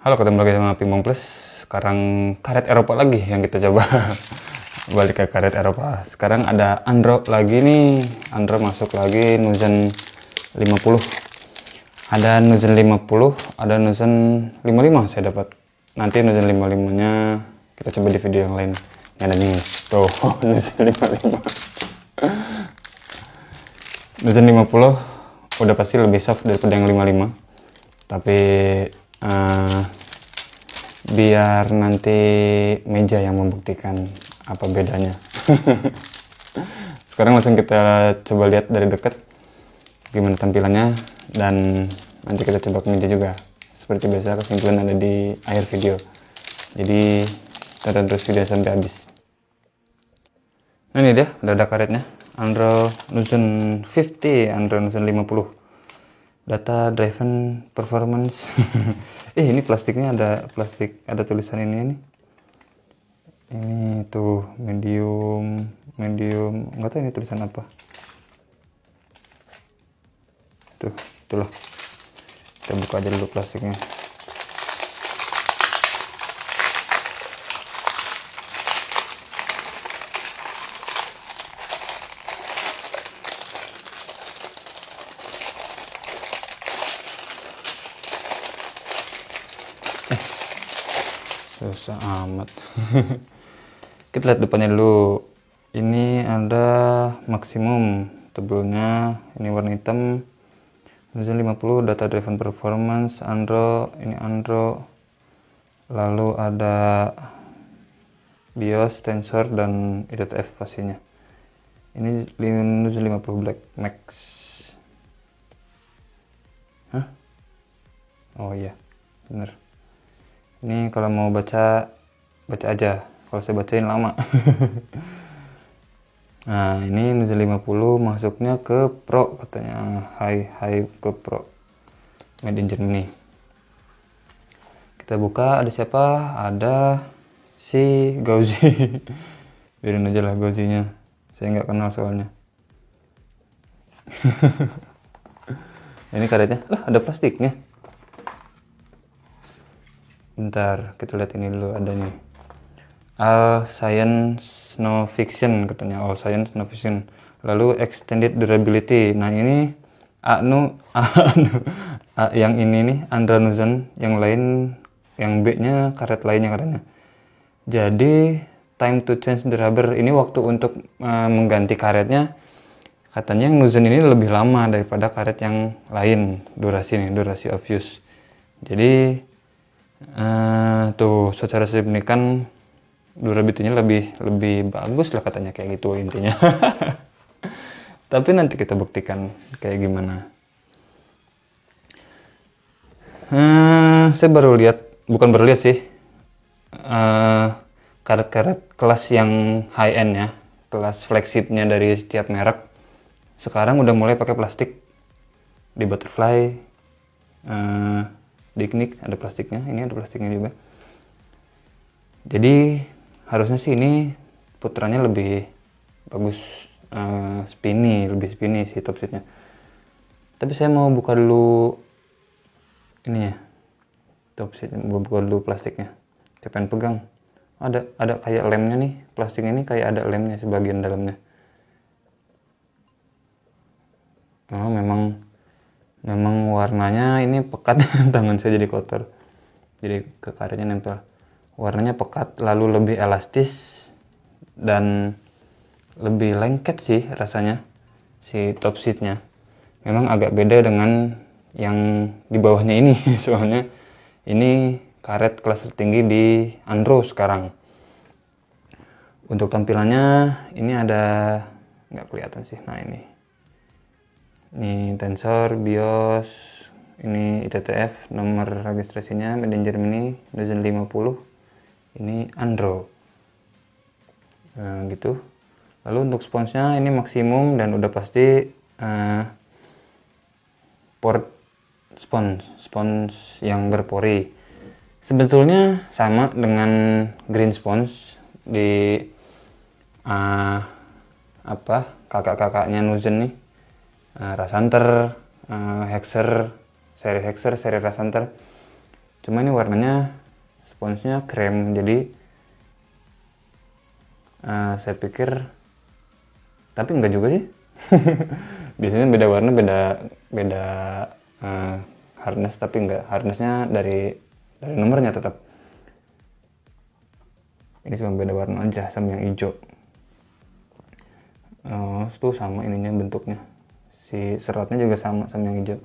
Halo, ketemu lagi sama Pimpong Plus. Sekarang karet Eropa lagi yang kita coba. Balik ke karet Eropa. Sekarang ada Andro lagi nih. Andro masuk lagi Nuzen 50. Ada Nuzen 50, ada Nuzen 55 saya dapat. Nanti Nuzen 55-nya kita coba di video yang lain. Yang ada nih, tuh Nuzen 55. Nuzen 50 udah pasti lebih soft daripada yang 55. Tapi biar nanti meja yang membuktikan apa bedanya. Sekarang langsung kita coba lihat dari dekat gimana tampilannya, dan nanti kita coba ke meja juga. Seperti biasa, kesimpulan ada di akhir video, jadi tonton terus video sampai habis. Nah, ini dia, udah ada karetnya. Andro Nuzen 50, Andro Nuzen 50. Data driven performance. Ini plastiknya ada tulisan ini nih. Ini tuh medium, nggak tahu ini tulisan apa. Tuh, itulah. Kita buka aja dulu plastiknya. Susah amat. Kita lihat depannya dulu. Ini ada maksimum tebelnya, ini warna hitam. Nuzen 50 data driven performance Andro, ini Andro. Lalu ada BIOS, tensor, dan ITTF pastinya. Ini Nuzen 50 Black Max. Hah? Oh iya, bener. Ini kalau mau baca aja. Kalau saya bacain lama. Nah, ini Nuzen 50 masuknya ke Pro katanya. High ke Pro. Made in Germany. Kita buka, ada siapa? Ada si Gauzy. Biarin aja lah Gauzy-nya. Saya nggak kenal soalnya. Ini karetnya. Ada plastiknya. Bentar, kita lihat ini dulu, ada nih. All Science No Fiction katanya, All Science No Fiction. Lalu Extended Durability. Nah, ini yang ini nih Andro Nuzen, yang lain, yang B-nya karet lainnya katanya. Jadi time to change the rubber, ini waktu untuk mengganti karetnya. Katanya yang Nuzen ini lebih lama daripada karet yang lain, durasi of use. Jadi tuh secara signifikan durability-nya lebih bagus lah katanya, kayak gitu intinya. Tapi nanti kita buktikan kayak gimana. Saya bukan baru lihat sih, karet-karet kelas yang high end ya, kelas flagshipnya dari setiap merek sekarang udah mulai pakai plastik. Di Butterfly, di Knick ada plastiknya, ini ada plastiknya juga. Jadi harusnya sih ini putarannya lebih bagus, lebih spinny si top seatnya. Tapi saya mau buka dulu ini ya, top seat, mau buka dulu plastiknya. Saya pengen pegang. Ada kayak lemnya nih, plastiknya ini kayak ada lemnya sebagian dalamnya. Oh, memang warnanya ini pekat. Tangan saya jadi kotor, jadi ke karetnya nempel. Warnanya pekat, lalu lebih elastis dan lebih lengket sih rasanya si top seatnya. Memang agak beda dengan yang di bawahnya ini. Soalnya ini karet kelas tertinggi di Andro sekarang. Untuk tampilannya ini ada, nggak kelihatan sih. Nah, ini tensor, BIOS, ini ITTF, nomor registrasinya Made in Germany, Nuzen 50. Ini Andro. Gitu. Lalu untuk sponsnya ini maksimum dan udah pasti port spons yang berpori. Sebetulnya sama dengan green spons di kakak-kakaknya Nuzen nih. Rasanter, Hexer, seri Rasanter. Cuma ini warnanya sponsnya krem, jadi saya pikir, tapi enggak juga sih. Biasanya beda warna, beda hardness, tapi enggak, hardnessnya dari nomornya tetap. Ini cuma beda warna aja sama yang hijau. Itu sama ininya, bentuknya si seratnya juga sama yang hijau.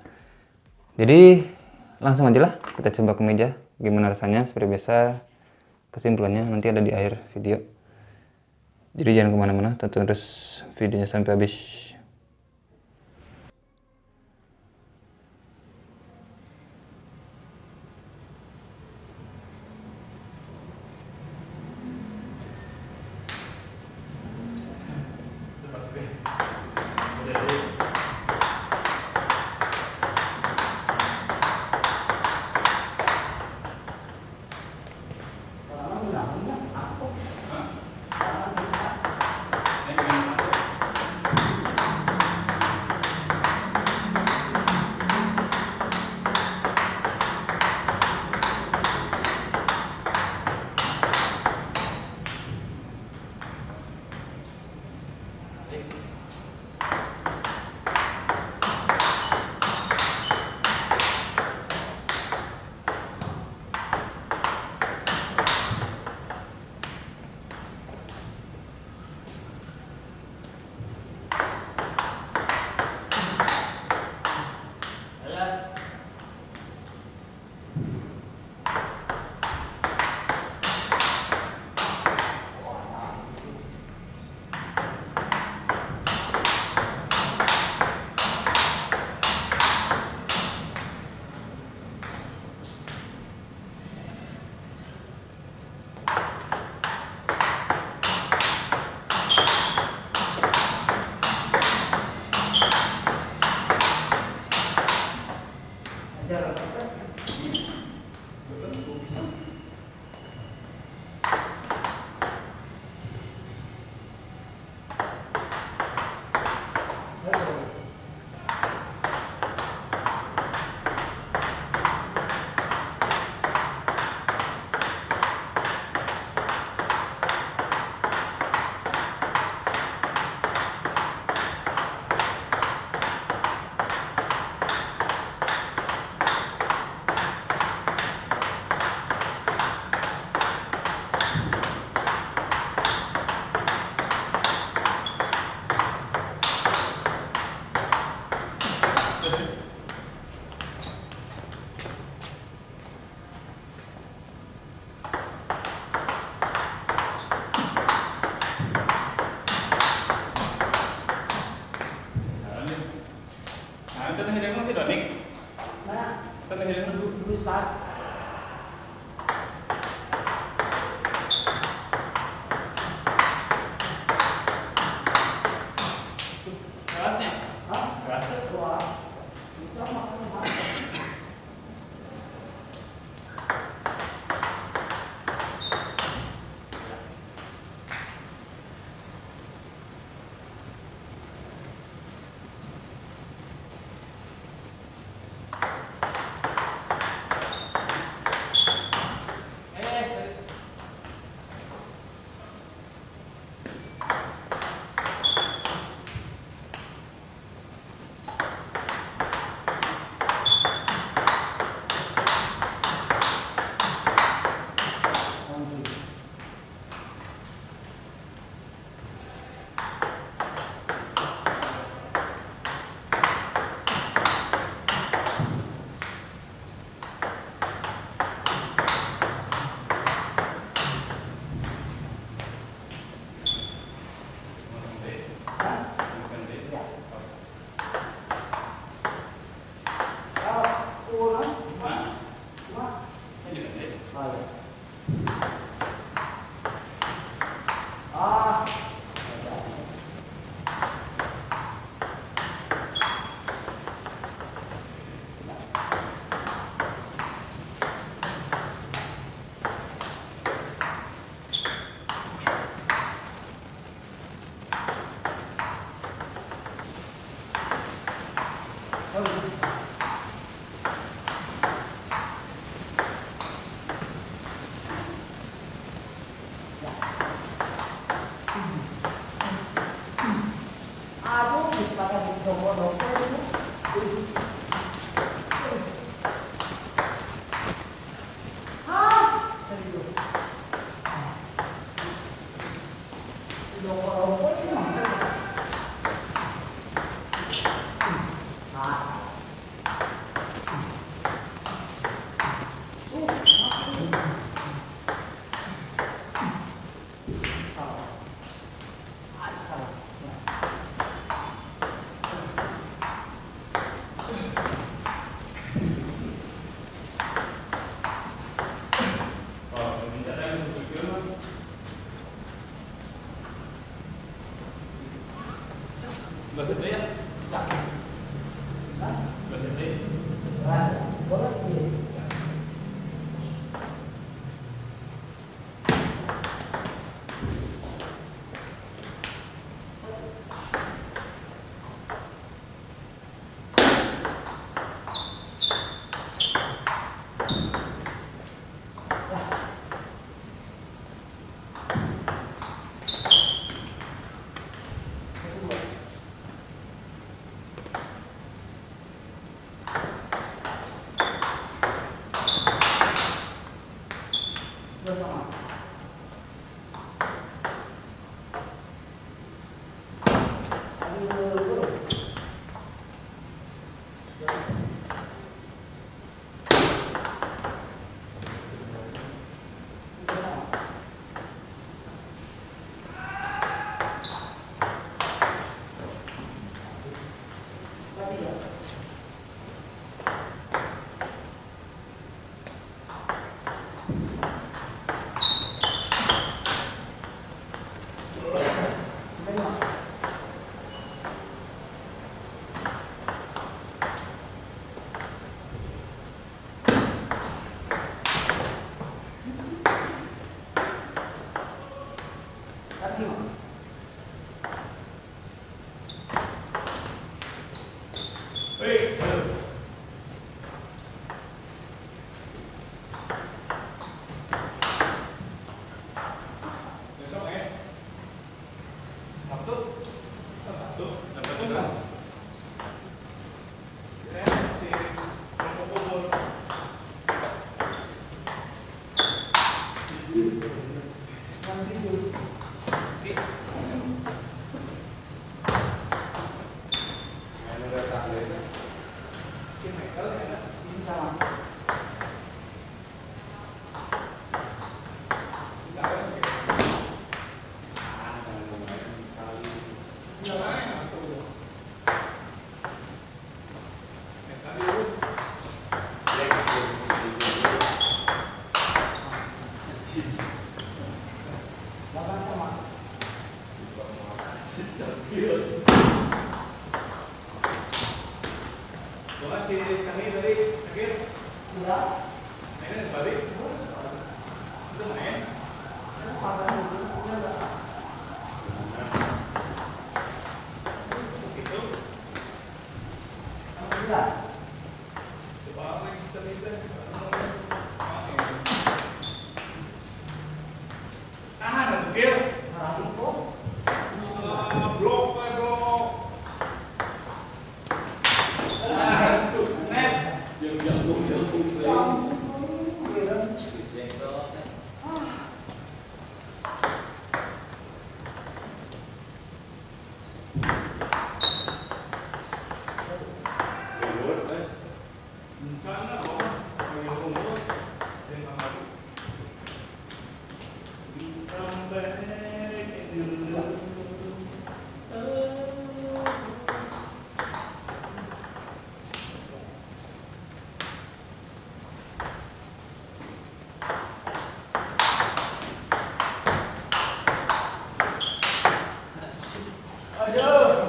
Jadi langsung aja lah kita coba ke meja, gimana rasanya. Seperti biasa, kesimpulannya nanti ada di akhir video. Jadi jangan kemana-mana, tonton terus videonya sampai habis.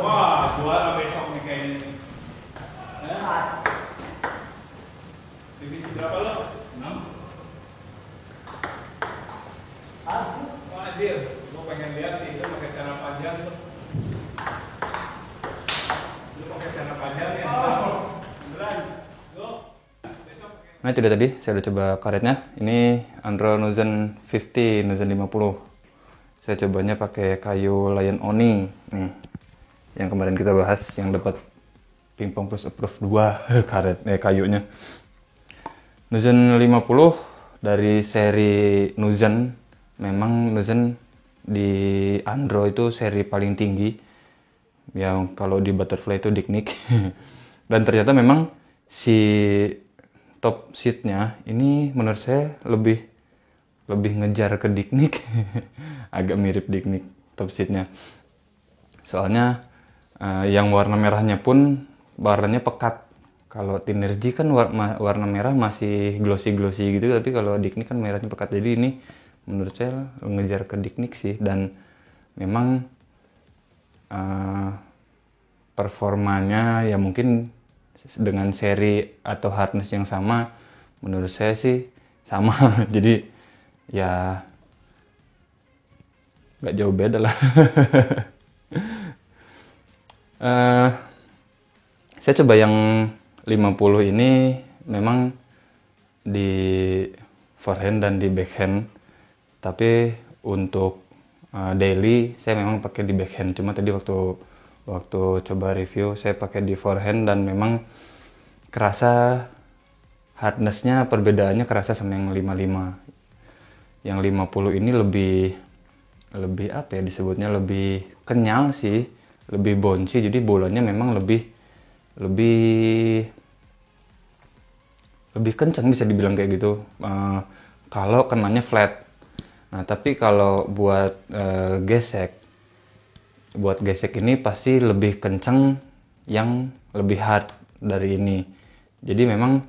Wah, juara besok nih kayaknya nih. Divisi berapa lo? 6? Wah, anjir. Gue pengen lihat sih, itu pakai cara panjang tuh. Lu pakai cara panjang ya? Beneran? Go. Besok. Nah itu dia tadi, saya udah coba karetnya. Ini Andro Nozen 50, Nozen 50. Saya cobanya pakai kayu Lion Oni. Nih, yang kemarin kita bahas, yang dapat Pingpong Plus Approve 2 kayunya. Nozen 50 dari seri Nozen. Memang Nozen di Andro itu seri paling tinggi. Yang kalau di Butterfly itu Dicnic. Dan ternyata memang si top seatnya ini menurut saya lebih ngejar ke Dicnic. Agak mirip Dicnic top seatnya. Soalnya yang warna merahnya pun warnanya pekat. Kalau Tinergy kan warna merah masih glossy gitu, tapi kalau Dicnic kan merahnya pekat. Jadi ini menurut saya ngejar ke Dicnic sih, dan memang performanya ya mungkin dengan seri atau hardness yang sama, menurut saya sih sama. Jadi ya nggak jauh beda lah. Saya coba yang 50 ini memang di forehand dan di backhand, tapi untuk daily saya memang pakai di backhand. Cuma tadi waktu coba review saya pakai di forehand, dan memang kerasa hardness-nya, perbedaannya kerasa sama yang 55. Yang 50 ini lebih apa ya disebutnya, lebih kenyal sih, lebih bouncy. Jadi bolanya memang lebih kencang, bisa dibilang kayak gitu. Kalau kenanya flat. Nah, tapi kalau buat gesek ini pasti lebih kencang yang lebih hard dari ini. Jadi memang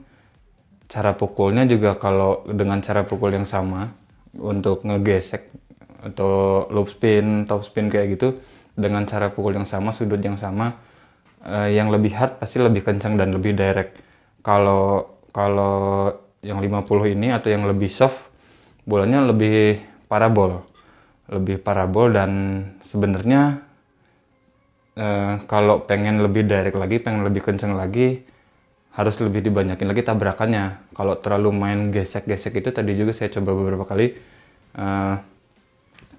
cara pukulnya juga, kalau dengan cara pukul yang sama untuk ngegesek atau loop spin, top spin kayak gitu, dengan cara pukul yang sama, sudut yang sama, yang lebih hard pasti lebih kencang dan lebih direct. Kalau yang 50 ini atau yang lebih soft, bolanya lebih parabol, dan sebenarnya kalau pengen lebih direct lagi, pengen lebih kencang lagi, harus lebih dibanyakin lagi tabrakannya. Kalau terlalu main gesek-gesek itu, tadi juga saya coba beberapa kali,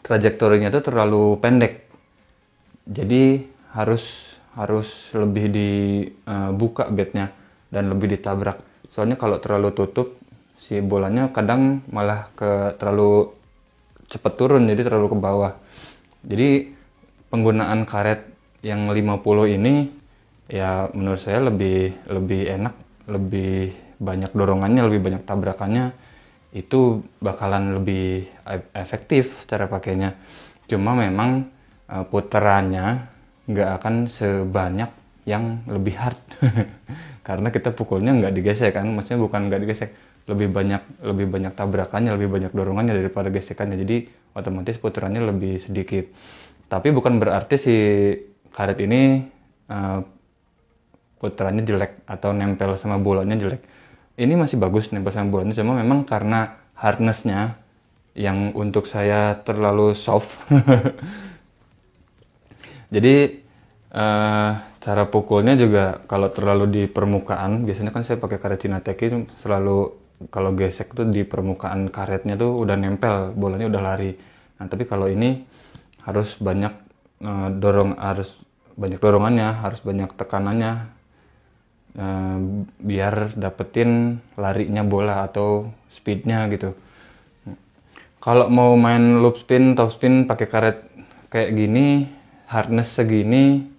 trajektorinya itu terlalu pendek. Jadi harus lebih dibuka bednya dan lebih ditabrak. Soalnya kalau terlalu tutup, si bolanya kadang malah terlalu cepat turun, jadi terlalu ke bawah. Jadi penggunaan karet yang 50 ini ya menurut saya lebih enak lebih banyak dorongannya, lebih banyak tabrakannya, itu bakalan lebih efektif cara pakainya. Cuma memang putarannya nggak akan sebanyak yang lebih hard karena kita pukulnya nggak digesek kan, maksudnya bukan nggak digesek, lebih banyak tabrakannya, lebih banyak dorongannya daripada gesekannya, jadi otomatis putarannya lebih sedikit. Tapi bukan berarti si karet ini putarannya jelek atau nempel sama bolanya jelek. Ini masih bagus nempel sama bolanya, cuma memang karena harnessnya yang untuk saya terlalu soft jadi cara pukulnya juga kalau terlalu di permukaan, biasanya kan saya pakai karet Cina Teki selalu kalau gesek tuh di permukaan karetnya tuh udah nempel, bolanya udah lari. Nah tapi kalau ini harus banyak harus banyak dorongannya, harus banyak tekanannya biar dapetin larinya bola atau speednya gitu. Kalau mau main loop spin, top spin pakai karet kayak gini, harness segini,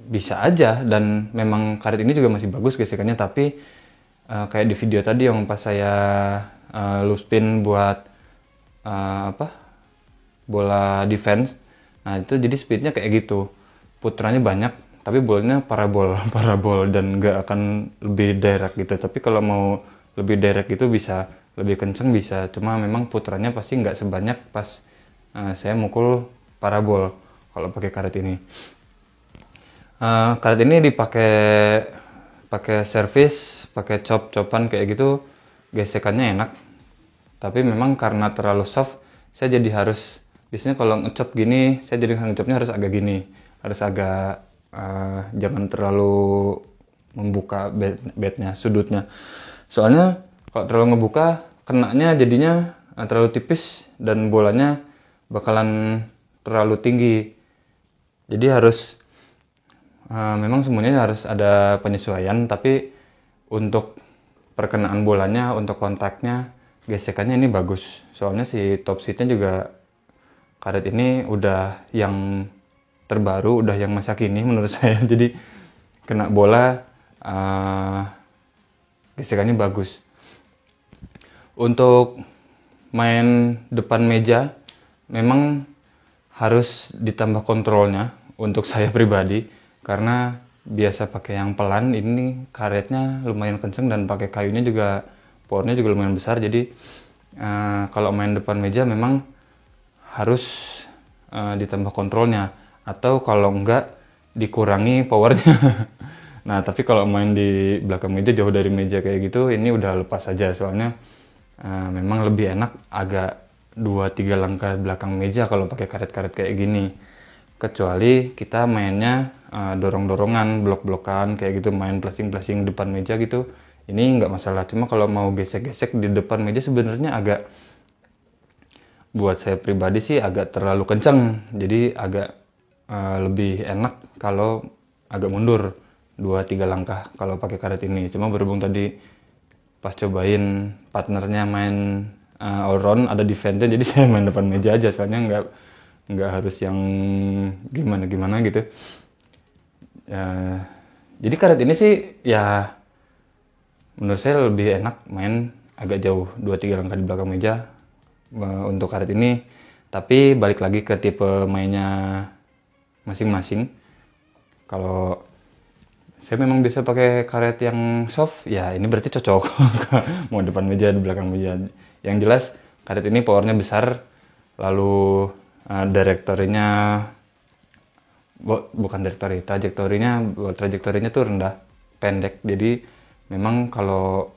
bisa aja, dan memang karet ini juga masih bagus gesekannya. Tapi kayak di video tadi yang pas saya loop spin buat bola defense, nah itu jadi speednya kayak gitu, putarannya banyak tapi bolanya parabol dan nggak akan lebih direct gitu. Tapi kalau mau lebih direct gitu bisa lebih kenceng bisa, cuma memang putarannya pasti nggak sebanyak pas saya mukul parabol kalau pakai karet ini. Karet ini pakai servis, pakai cop-copan kayak gitu, gesekannya enak. Tapi memang karena terlalu soft, saya jadi harus, biasanya kalau ngecop gini, saya jadi ngecopnya harus agak gini, harus agak jangan terlalu membuka bednya, sudutnya. Soalnya kalau terlalu ngebuka, kenanya jadinya terlalu tipis dan bolanya bakalan terlalu tinggi. Jadi harus memang semuanya harus ada penyesuaian, tapi untuk perkenaan bolanya, untuk kontaknya, gesekannya ini bagus. Soalnya si top seatnya juga karet ini udah yang terbaru, udah yang masa kini menurut saya. Jadi kena bola gesekannya bagus. Untuk main depan meja memang harus ditambah kontrolnya untuk saya pribadi, karena biasa pakai yang pelan, ini karetnya lumayan kenceng dan pakai kayunya juga powernya juga lumayan besar. Jadi kalau main depan meja memang harus ditambah kontrolnya, atau kalau enggak dikurangi powernya. Nah tapi kalau main di belakang meja, jauh dari meja kayak gitu, ini udah lepas aja. Soalnya memang lebih enak agak 2-3 langkah belakang meja kalau pakai karet-karet kayak gini. Kecuali kita mainnya dorong-dorongan, blok-blokan kayak gitu, main flashing-flashing depan meja gitu, ini nggak masalah. Cuma kalau mau gesek-gesek di depan meja sebenarnya agak, buat saya pribadi sih agak terlalu kencang. Jadi agak lebih enak kalau agak mundur 2-3 langkah kalau pakai karet ini. Cuma berhubung tadi pas cobain partnernya main all round, ada defense-nya, jadi saya main depan meja aja. Soalnya nggak harus yang gimana-gimana gitu. Jadi karet ini sih ya menurut saya lebih enak main agak jauh 2-3 langkah di belakang meja untuk karet ini. Tapi balik lagi ke tipe mainnya masing-masing. Kalau saya memang bisa pakai karet yang soft, ya ini berarti cocok mau depan meja, di belakang meja. Yang jelas karet ini powernya besar, lalu trajektorinya tuh rendah, pendek. Jadi memang kalau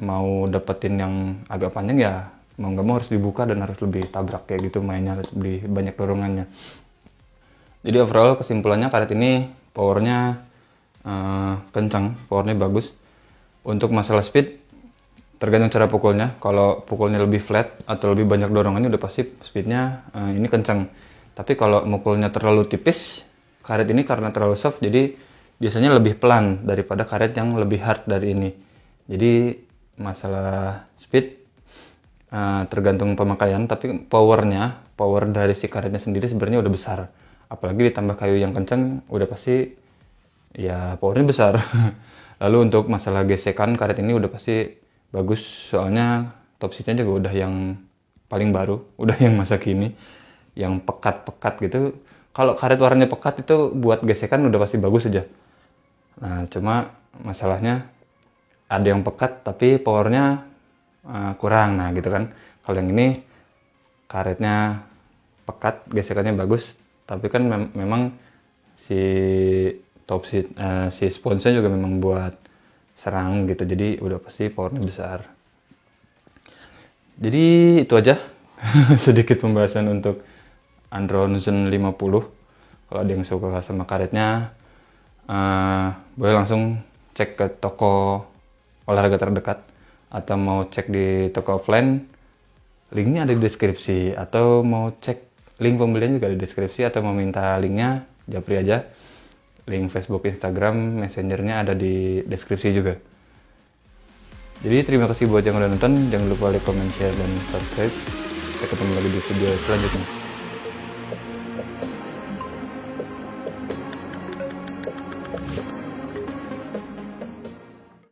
mau dapetin yang agak panjang ya mau nggak mau harus dibuka dan harus lebih tabrak kayak gitu, mainnya harus lebih banyak dorongannya. Jadi overall kesimpulannya karet ini powernya kencang, powernya bagus. Untuk masalah speed tergantung cara pukulnya. Kalau pukulnya lebih flat atau lebih banyak dorongannya, udah pasti speednya ini kencang. Tapi kalau mukulnya terlalu tipis, karet ini karena terlalu soft, jadi biasanya lebih pelan daripada karet yang lebih hard dari ini. Jadi masalah speed tergantung pemakaian, tapi power dari si karetnya sendiri sebenarnya udah besar. Apalagi ditambah kayu yang kencang, udah pasti ya powernya besar. Lalu untuk masalah gesekan karet ini udah pasti bagus, soalnya top seatnya juga udah yang paling baru, udah yang masa kini, yang pekat-pekat gitu. Kalau karet warnanya pekat itu buat gesekan udah pasti bagus aja. Nah cuma masalahnya ada yang pekat tapi powernya kurang, nah gitu kan. Kalau yang ini karetnya pekat, gesekannya bagus, tapi kan memang si top seat, si sponsnya juga memang buat serang gitu, jadi udah pasti powernya besar. Jadi itu aja sedikit pembahasan untuk Andron Zen 50. Kalau ada yang suka sama karetnya, boleh langsung cek ke toko olahraga terdekat, atau mau cek di toko offline, linknya ada di deskripsi, atau mau cek link pembelian juga di deskripsi, atau mau minta linknya japri aja, link Facebook, Instagram, Messengernya ada di deskripsi juga. Jadi terima kasih buat yang udah nonton, jangan lupa like, comment, share, dan subscribe. Kita ketemu lagi di video selanjutnya.